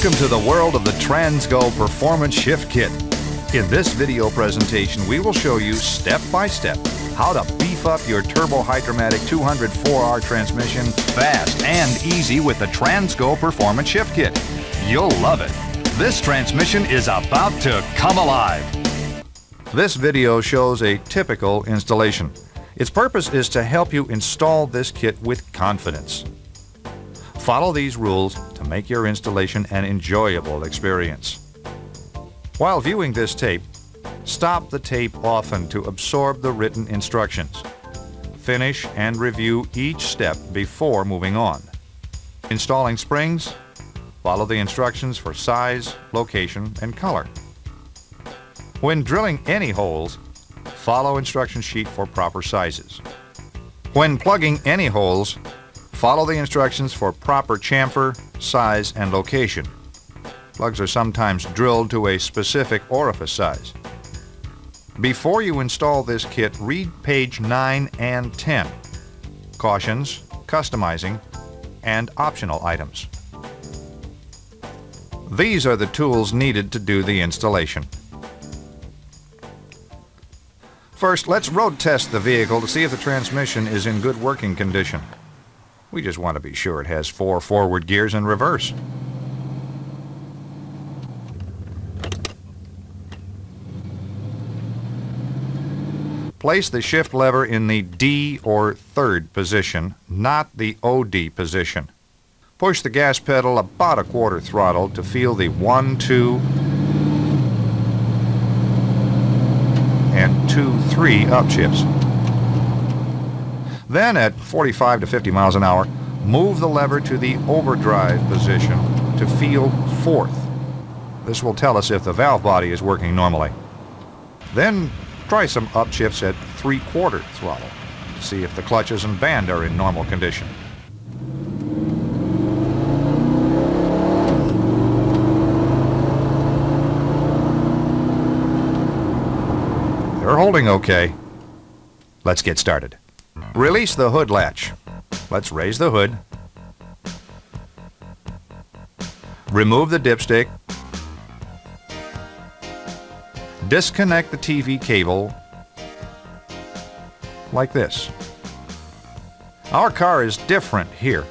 Welcome to the world of the Transgo Performance Shift Kit. In this video presentation, we will show you step by step how to beef up your Turbo Hydromatic 204R transmission fast and easy with the Transgo Performance Shift Kit. You'll love it. This transmission is about to come alive. This video shows a typical installation. Its purpose is to help you install this kit with confidence. Follow these rules to make your installation an enjoyable experience. While viewing this tape, stop the tape often to absorb the written instructions. Finish and review each step before moving on. Installing springs, follow the instructions for size, location, and color. When drilling any holes, follow instruction sheet for proper sizes. When plugging any holes, follow the instructions for proper chamfer, size, and location. Plugs are sometimes drilled to a specific orifice size. Before you install this kit, read page 9 and 10. Cautions, customizing, and optional items. These are the tools needed to do the installation. First, let's road test the vehicle to see if the transmission is in good working condition. We just want to be sure it has 4 forward gears in reverse. Place the shift lever in the D or third position, not the OD position. Push the gas pedal about a quarter throttle to feel the 1, 2, and 2, 3 upshifts. Then at 45 to 50 miles an hour, move the lever to the overdrive position to feel fourth. This will tell us if the valve body is working normally. Then try some upshifts at 3/4 throttle to see if the clutches and band are in normal condition. They're holding okay. Let's get started. Release the hood latch. Let's raise the hood. Remove the dipstick. Disconnect the TV cable like this. Our car is different here.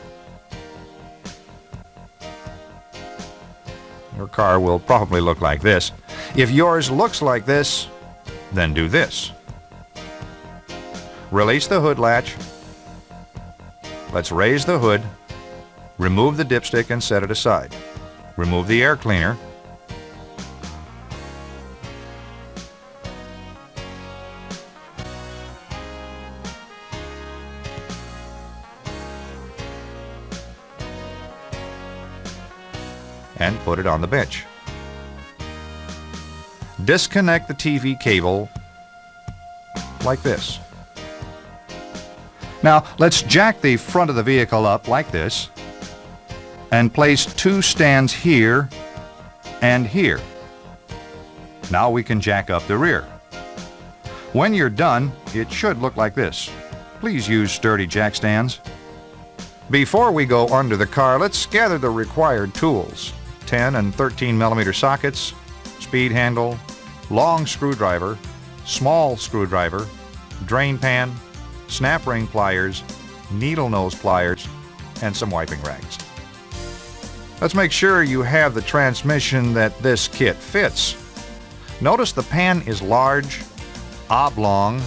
Your car will probably look like this. If yours looks like this, then do this. Release the hood latch. Let's raise the hood. Remove the dipstick and set it aside. Remove the air cleaner. And put it on the bench. Disconnect the TV cable like this. Now, let's jack the front of the vehicle up like this and place 2 stands here and here. Now we can jack up the rear. When you're done, it should look like this. Please use sturdy jack stands. Before we go under the car, let's gather the required tools. 10 and 13 millimeter sockets, speed handle, long screwdriver, small screwdriver, drain pan, snap ring pliers, needle nose pliers, and some wiping rags. Let's make sure you have the transmission that this kit fits. Notice the pan is large, oblong,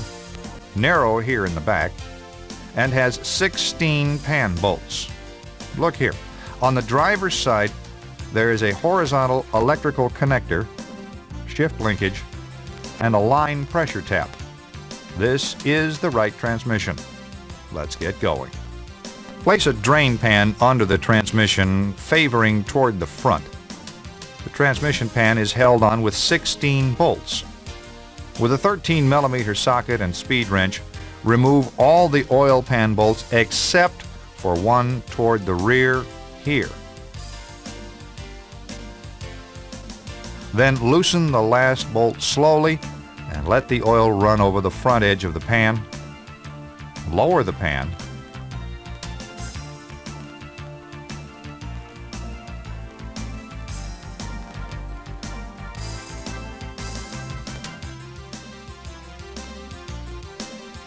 narrow here in the back, and has 16 pan bolts. Look here. On the driver's side, there is a horizontal electrical connector, shift linkage, and a line pressure tap. This is the right transmission. Let's get going. Place a drain pan under the transmission, favoring toward the front. The transmission pan is held on with 16 bolts. With a 13 millimeter socket and speed wrench, remove all the oil pan bolts except for one toward the rear here. Then loosen the last bolt slowly and let the oil run over the front edge of the pan. Lower the pan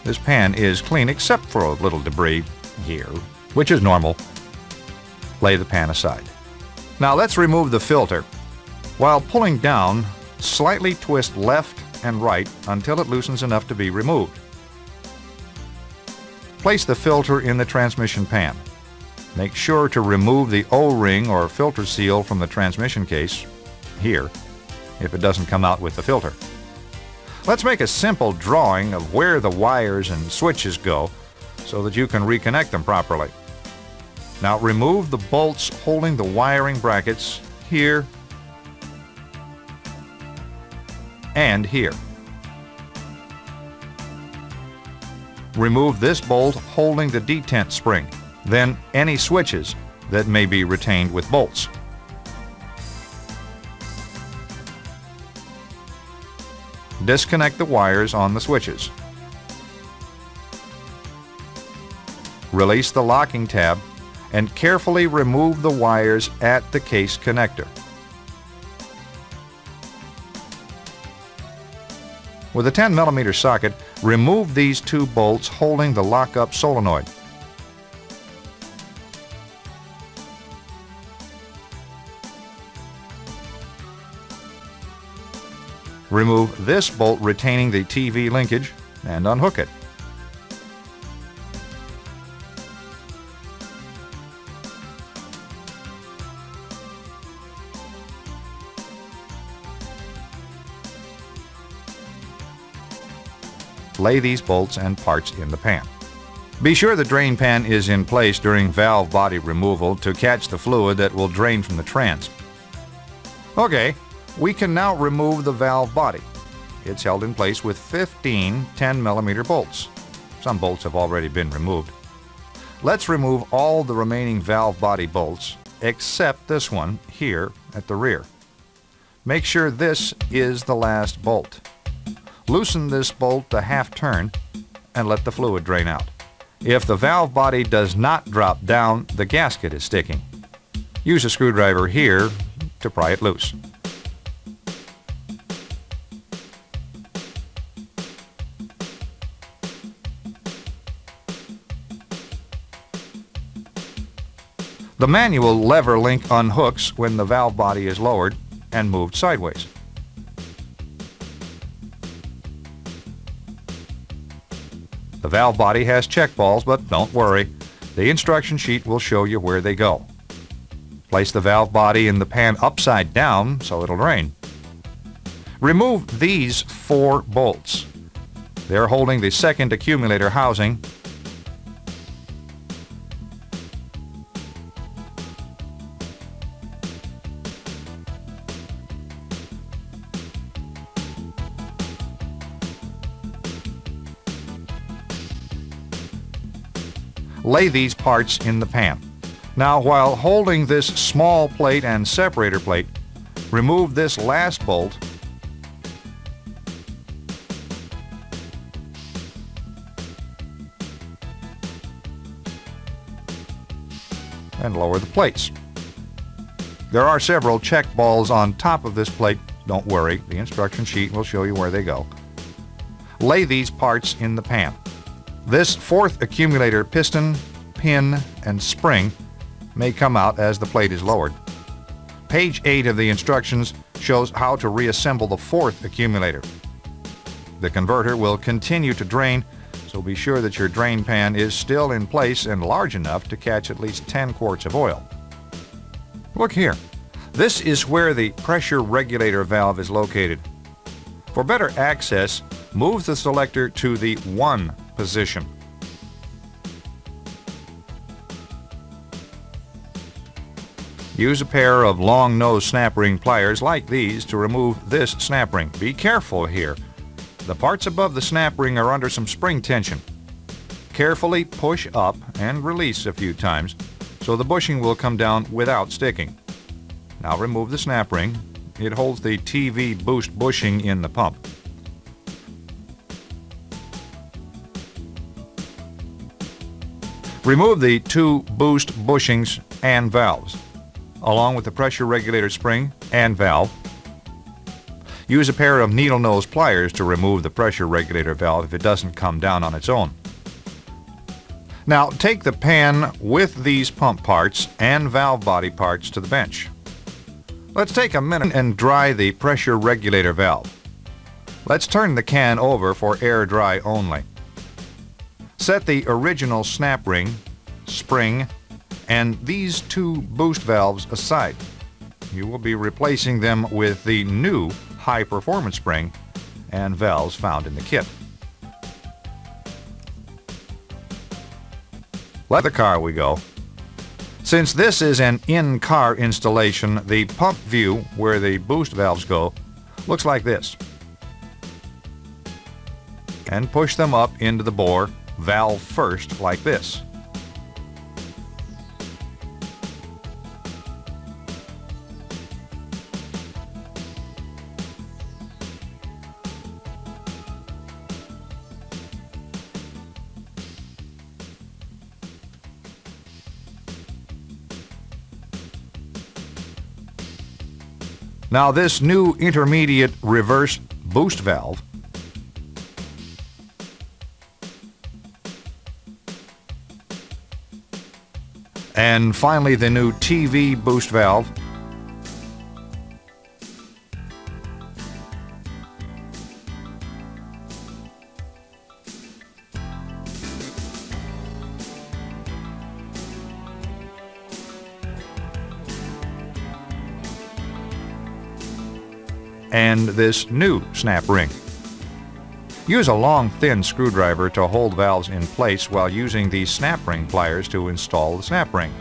This pan is clean except for a little debris here, which is normal. Lay the pan aside. Now let's remove the filter. While pulling down, slightly twist left and right until it loosens enough to be removed. Place the filter in the transmission pan. Make sure to remove the O-ring or filter seal from the transmission case here if it doesn't come out with the filter. Let's make a simple drawing of where the wires and switches go so that you can reconnect them properly. Now remove the bolts holding the wiring brackets here and here. Remove this bolt holding the detent spring, then any switches that may be retained with bolts. Disconnect the wires on the switches. Release the locking tab and carefully remove the wires at the case connector. With a 10mm socket, remove these two bolts holding the lock-up solenoid. Remove this bolt retaining the TV linkage and unhook it. Lay these bolts and parts in the pan. Be sure the drain pan is in place during valve body removal to catch the fluid that will drain from the trans. Okay, we can now remove the valve body. It's held in place with 15 10mm bolts. Some bolts have already been removed. Let's remove all the remaining valve body bolts except this one here at the rear. Make sure this is the last bolt. Loosen this bolt a half turn and let the fluid drain out. If the valve body does not drop down, the gasket is sticking. Use a screwdriver here to pry it loose. The manual lever link unhooks when the valve body is lowered and moved sideways. The valve body has check balls, but don't worry. The instruction sheet will show you where they go. Place the valve body in the pan upside down so it'll drain. Remove these 4 bolts. They're holding the second accumulator housing. Lay these parts in the pan. Now, while holding this small plate and separator plate, remove this last bolt and lower the plates. There are several check balls on top of this plate. Don't worry, the instruction sheet will show you where they go. Lay these parts in the pan. This 4th accumulator piston, pin, and spring may come out as the plate is lowered. Page 8 of the instructions shows how to reassemble the 4th accumulator. The converter will continue to drain, so be sure that your drain pan is still in place and large enough to catch at least 10 quarts of oil. Look here. This is where the pressure regulator valve is located. For better access, move the selector to the 1 position. Use a pair of long nose snap ring pliers like these to remove this snap ring. Be careful here. The parts above the snap ring are under some spring tension. Carefully push up and release a few times so the bushing will come down without sticking. Now remove the snap ring. It holds the TV boost bushing in the pump. Remove the 2 boost bushings and valves, along with the pressure regulator spring and valve. Use a pair of needle nose pliers to remove the pressure regulator valve if it doesn't come down on its own. Now take the pan with these pump parts and valve body parts to the bench. Let's take a minute and dry the pressure regulator valve. Let's turn the can over for air dry only. Set the original snap ring, spring, and these two boost valves aside. You will be replacing them with the new high-performance spring and valves found in the kit. Let the car we go. Since this is an in-car installation, the pump view where the boost valves go looks like this. And push them up into the bore, valve first, like this. Now this new intermediate reverse boost valve and finally the new TV boost valve and this new snap ring. Use a long, thin screwdriver to hold valves in place while using these snap ring pliers to install the snap ring.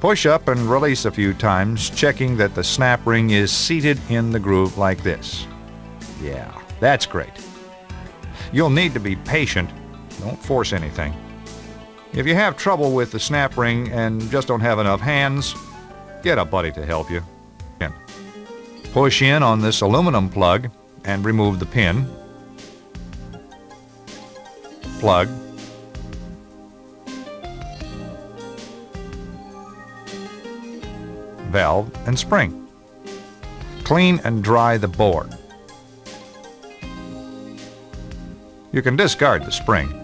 Push up and release a few times, checking that the snap ring is seated in the groove like this. Yeah, that's great. You'll need to be patient. Don't force anything. If you have trouble with the snap ring and just don't have enough hands, get a buddy to help you. Push in on this aluminum plug and remove the pin, plug, valve, and spring. Clean and dry the bore. You can discard the spring.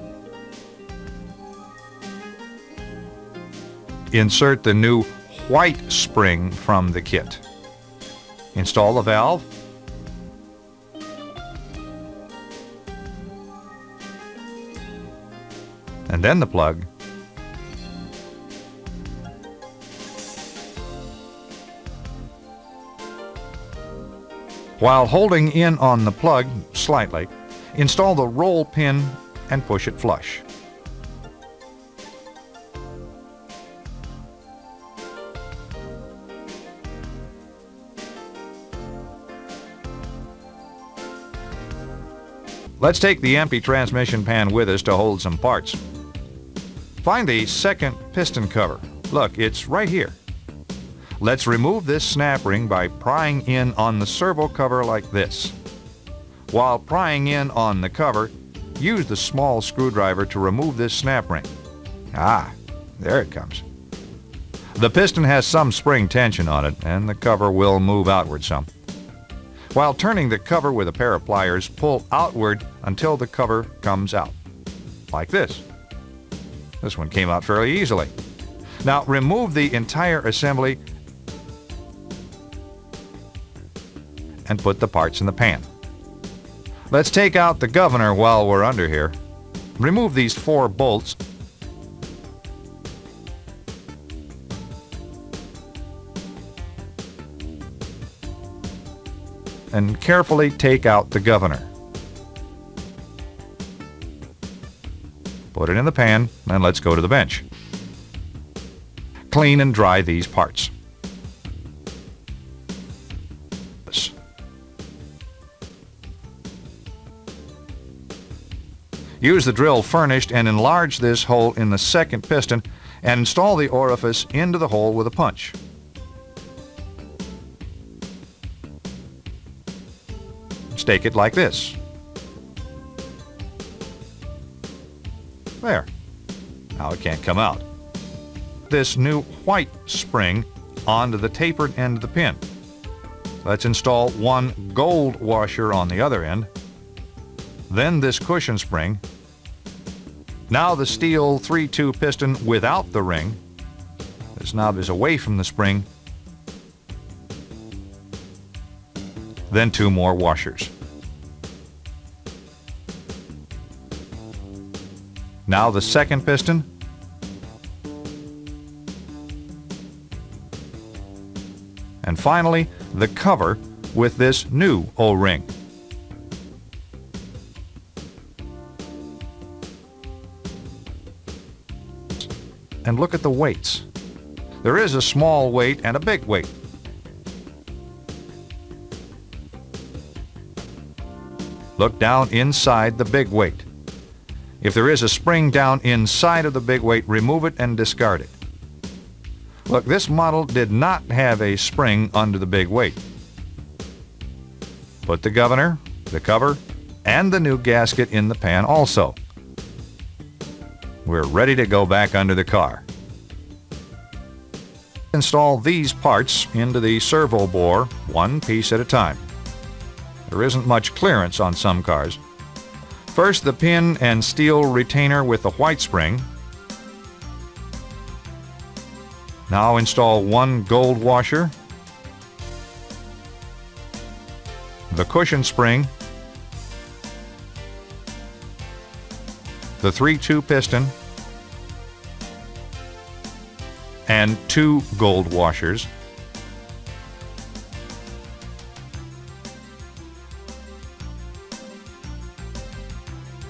Insert the new white spring from the kit. Install the valve. And then the plug. While holding in on the plug slightly, install the roll pin and push it flush. Let's take the empty transmission pan with us to hold some parts. Find the second piston cover. Look, it's right here. Let's remove this snap ring by prying in on the servo cover like this. While prying in on the cover, use the small screwdriver to remove this snap ring. Ah, there it comes. The piston has some spring tension on it, and the cover will move outward some. While turning the cover with a pair of pliers, pull outward until the cover comes out, like this. This one came out fairly easily. Now remove the entire assembly and put the parts in the pan. Let's take out the governor while we're under here. Remove these 4 bolts and carefully take out the governor. Put it in the pan and let's go to the bench. Clean and dry these parts. Use the drill furnished and enlarge this hole in the second piston and install the orifice into the hole with a punch. Stake it like this. There. Now it can't come out. This new white spring onto the tapered end of the pin. Let's install one gold washer on the other end, then this cushion spring. Now the steel 3-2 piston without the ring. This knob is away from the spring. Then 2 more washers. Now the second piston. And finally, the cover with this new O-ring. And look at the weights. There is a small weight and a big weight. Look down inside the big weight. If there is a spring down inside of the big weight, remove it and discard it. Look, this model did not have a spring under the big weight. Put the governor, the cover, and the new gasket in the pan also. We're ready to go back under the car. Install these parts into the servo bore, one piece at a time. There isn't much clearance on some cars. First, the pin and steel retainer with the white spring. Now install one gold washer, the cushion spring, the 3-2 piston, and 2 gold washers.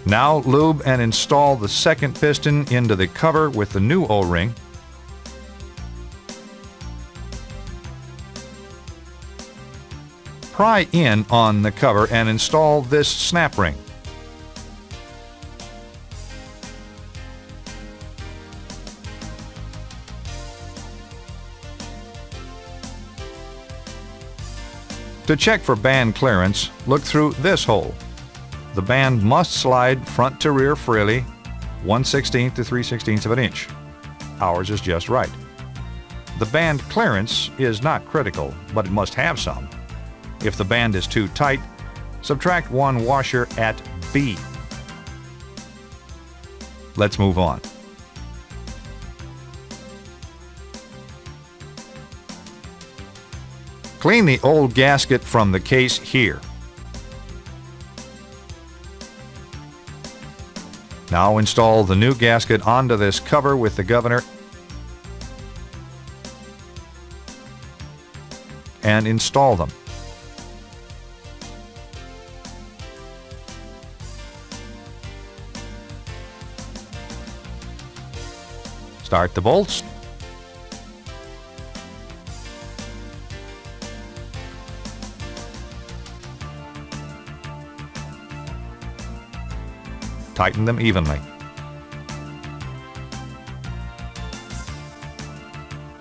Now lube and install the second piston into the cover with the new O-ring. Pry in on the cover and install this snap ring. To check for band clearance, look through this hole. The band must slide front to rear freely, 1/16 to 3/16 of an inch. Ours is just right. The band clearance is not critical, but it must have some. If the band is too tight, subtract 1 washer at B. Let's move on. Clean the old gasket from the case here. Now install the new gasket onto this cover with the governor and install them. Start the bolts. Tighten them evenly.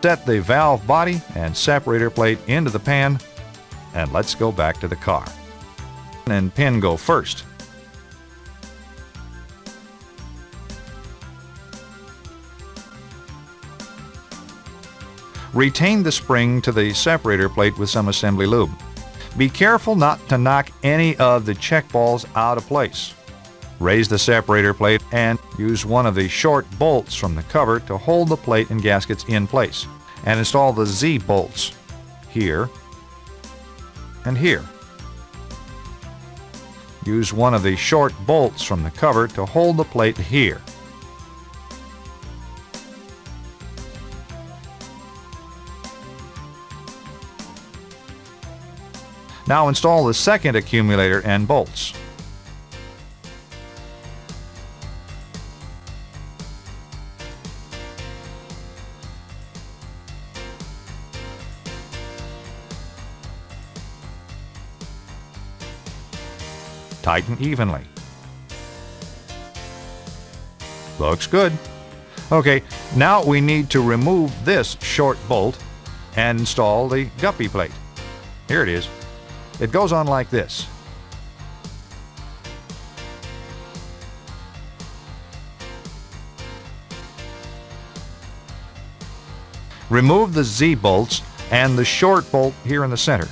Set the valve body and separator plate into the pan, and let's go back to the car. And pin go first. Retain the spring to the separator plate with some assembly lube. Be careful not to knock any of the check balls out of place. Raise the separator plate and use one of the short bolts from the cover to hold the plate and gaskets in place. And install the Z bolts here and here. Use one of the short bolts from the cover to hold the plate here. Now install the second accumulator and bolts. Tighten evenly. Looks good. Okay, now we need to remove this short bolt and install the guppy plate. Here it is. It goes on like this. Remove the Z bolts and the short bolt here in the center.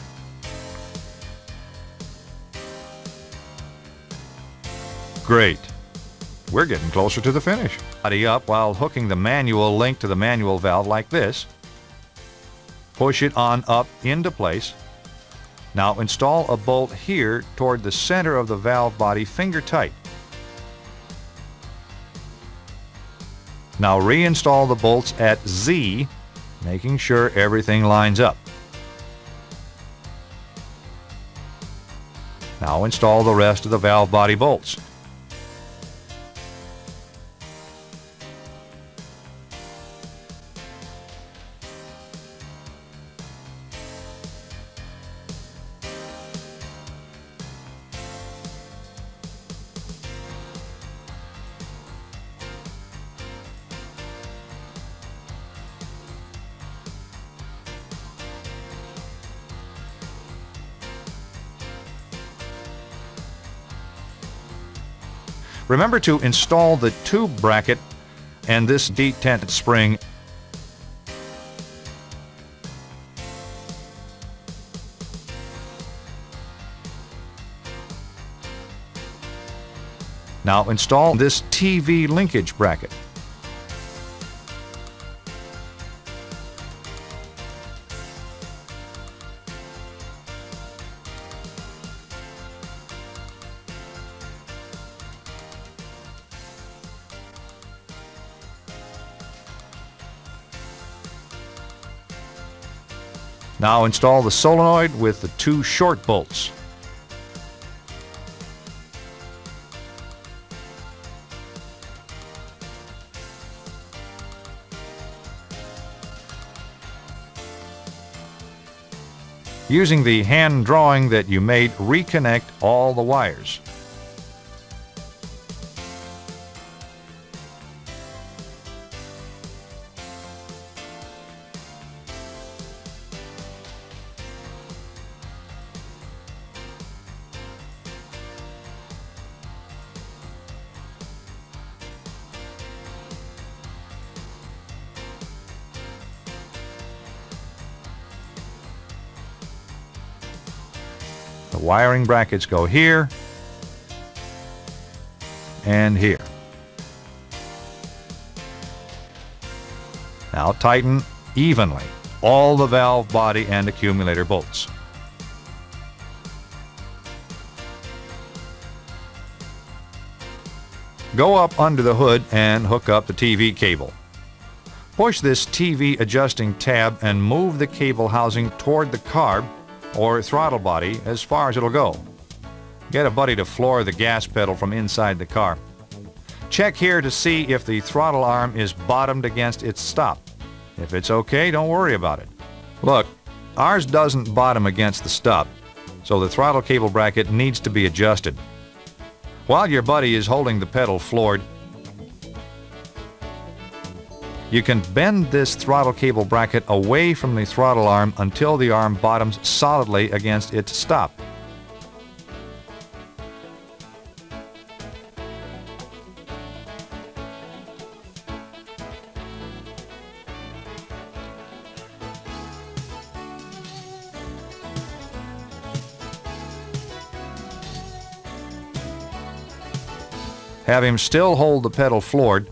Great. We're getting closer to the finish. Body up while hooking the manual link to the manual valve like this. Push it on up into place. Now install a bolt here toward the center of the valve body, finger tight. Now reinstall the bolts at Z, making sure everything lines up. Now install the rest of the valve body bolts. Remember to install the tube bracket and this detent spring. Now install this TV linkage bracket. Now install the solenoid with the two short bolts. Using the hand drawing that you made, reconnect all the wires. The wiring brackets go here and here. Now tighten evenly all the valve body and accumulator bolts. Go up under the hood and hook up the TV cable. Push this TV adjusting tab and move the cable housing toward the carb or throttle body as far as it'll go. Get a buddy to floor the gas pedal from inside the car. Check here to see if the throttle arm is bottomed against its stop. If it's okay, don't worry about it. Look, ours doesn't bottom against the stop, so the throttle cable bracket needs to be adjusted. While your buddy is holding the pedal floored, you can bend this throttle cable bracket away from the throttle arm until the arm bottoms solidly against its stop. Have him still hold the pedal floored.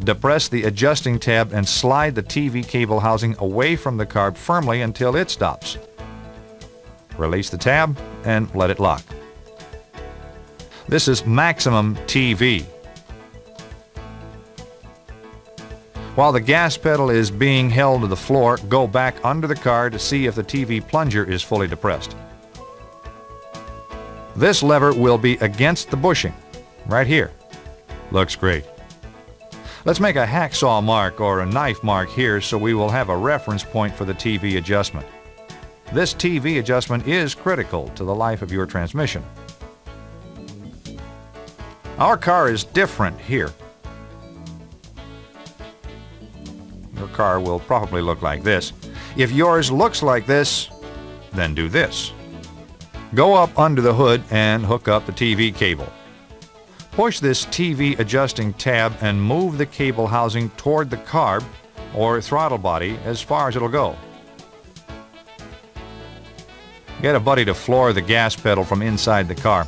Depress the adjusting tab and slide the TV cable housing away from the carb firmly until it stops. Release the tab and let it lock. This is maximum TV. While the gas pedal is being held to the floor, go back under the car to see if the TV plunger is fully depressed. This lever will be against the bushing, right here. Looks great. Let's make a hacksaw mark or a knife mark here so we will have a reference point for the TV adjustment. This TV adjustment is critical to the life of your transmission. Our car is different here. Your car will probably look like this. If yours looks like this, then do this. Go up under the hood and hook up the TV cable. Push this TV adjusting tab and move the cable housing toward the carb or throttle body as far as it'll go. Get a buddy to floor the gas pedal from inside the car.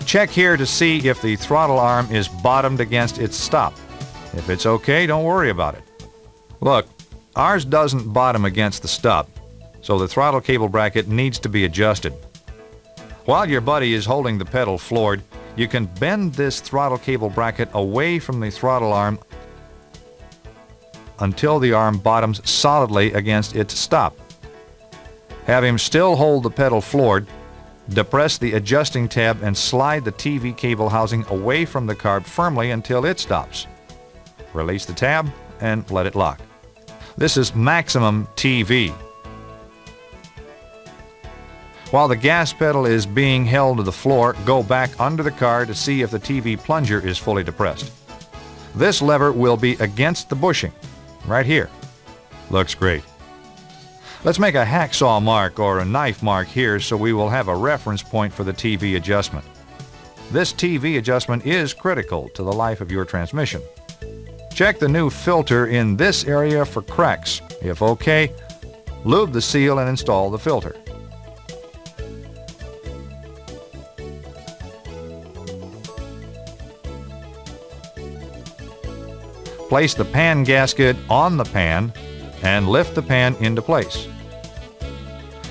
Check here to see if the throttle arm is bottomed against its stop. If it's okay, don't worry about it. Look, ours doesn't bottom against the stop, so the throttle cable bracket needs to be adjusted. While your buddy is holding the pedal floored, you can bend this throttle cable bracket away from the throttle arm until the arm bottoms solidly against its stop. Have him still hold the pedal floored, depress the adjusting tab and slide the TV cable housing away from the carb firmly until it stops. Release the tab and let it lock. This is maximum TV. While the gas pedal is being held to the floor, go back under the car to see if the TV plunger is fully depressed. This lever will be against the bushing, right here. Looks great. Let's make a hacksaw mark or a knife mark here so we will have a reference point for the TV adjustment. This TV adjustment is critical to the life of your transmission. Check the new filter in this area for cracks. If okay, lube the seal and install the filter. Place the pan gasket on the pan and lift the pan into place.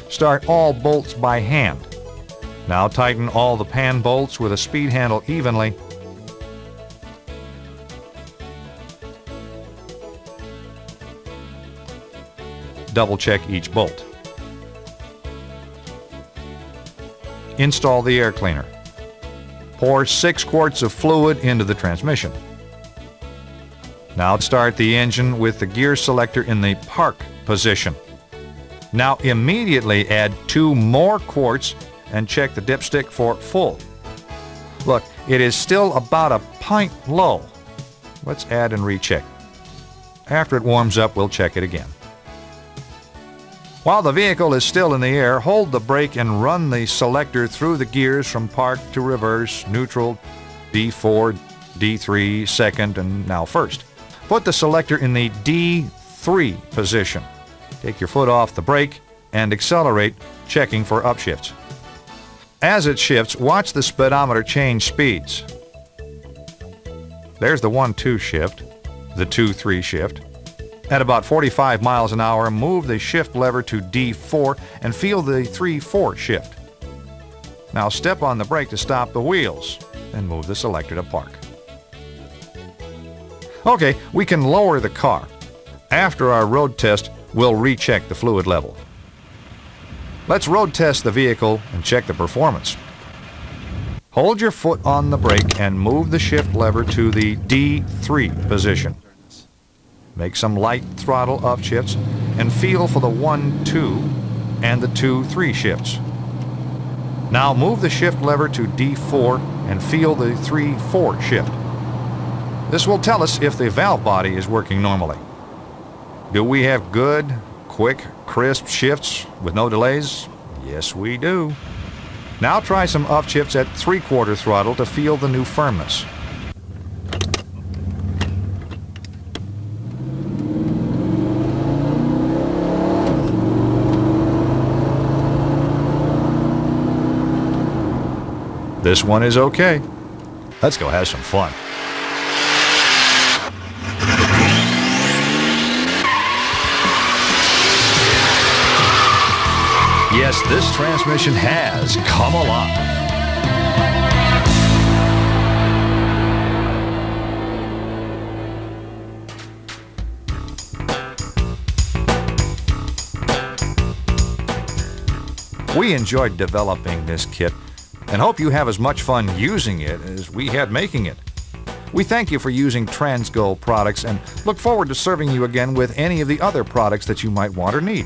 Start all bolts by hand. Now tighten all the pan bolts with a speed handle evenly. Double check each bolt. Install the air cleaner. Pour 6 quarts of fluid into the transmission. Now start the engine with the gear selector in the park position. Now immediately add 2 more quarts and check the dipstick for full. Look, it is still about a pint low. Let's add and recheck. After it warms up, we'll check it again. While the vehicle is still in the air, hold the brake and run the selector through the gears from park to reverse, neutral, D4, D3, second, and now first. Put the selector in the D3 position. Take your foot off the brake and accelerate, checking for upshifts. As it shifts, watch the speedometer change speeds. There's the 1-2 shift, the 2-3 shift. At about 45 miles an hour, move the shift lever to D4 and feel the 3-4 shift. Now step on the brake to stop the wheels and move the selector to park. Okay, we can lower the car. After our road test, we'll recheck the fluid level. Let's road test the vehicle and check the performance. Hold your foot on the brake and move the shift lever to the D3 position. Make some light throttle upshifts and feel for the 1-2 and the 2-3 shifts. Now move the shift lever to D4 and feel the 3-4 shift. This will tell us if the valve body is working normally. Do we have good, quick, crisp shifts with no delays? Yes, we do. Now try some upshifts at 3/4 throttle to feel the new firmness. This one is okay. Let's go have some fun. Yes, this transmission has come alive. We enjoyed developing this kit and hope you have as much fun using it as we had making it. We thank you for using Transgo products and look forward to serving you again with any of the other products that you might want or need.